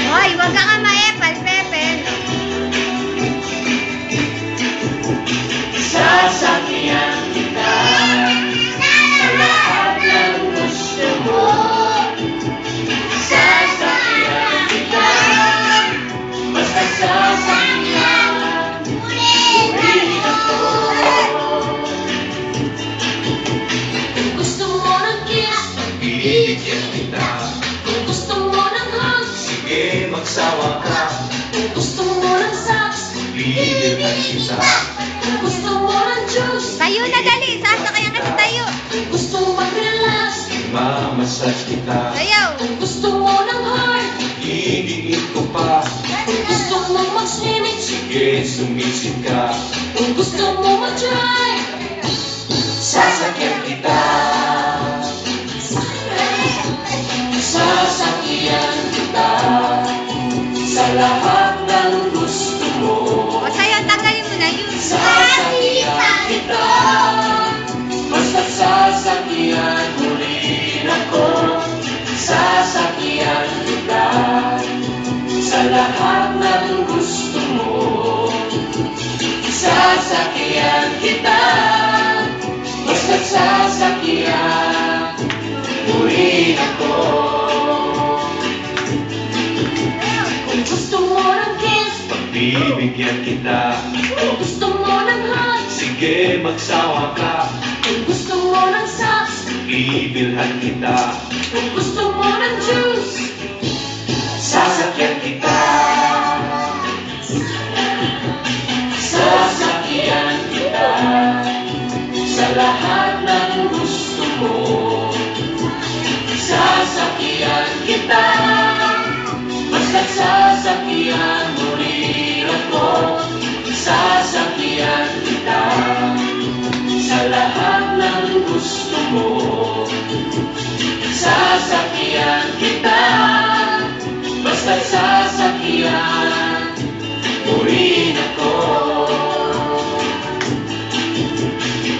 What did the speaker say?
Hoy, wag ka nga maepal, Pepe. Sasakyan kita sa lahat ng gusto mo. Sasakyan kita, basta sasakyan, uwi ako. Kung gusto mo ng kiss, bibigyan kita. Kung gusto mo ng hug, sige magsawa ka. Kung gusto mo ng socks, bibigyan kita. Kung gusto mo ng juice, Tayo na dali, sasakayan kasi tayo. kung gusto mo mag-relax, mamassage kita. Sayaw. Kung gusto mo ng heart, idiin ko pa. Kung gusto mo mag-swimming, sige sumisid ka. Kung gusto mo mag-drive, sasakyan kita. Sasakyan kita sa lahat ng gusto mo. O sayaw, tanggalin mo na yun. Sasakyan kita, basta sasakyan mo rin ako. Sasakyan kita sa lahat ng gusto mo. Sasakyan kita, basta sasakyan mo rin ako. Kung gusto mo ng kiss, pagbibigyan kita. Kung gusto mo ng hug, sige magsawa ka. Kung gusto mo ng socks, bibilhan kita. Kung gusto mo ng juice, sasakyan kita. Sasakyan kita sa lahat ng gusto mo. Sasakyan kita, basta sasakyan mo rin ako. Sasakyan kita sa lahat ng gusto mo. Sasakyan kita.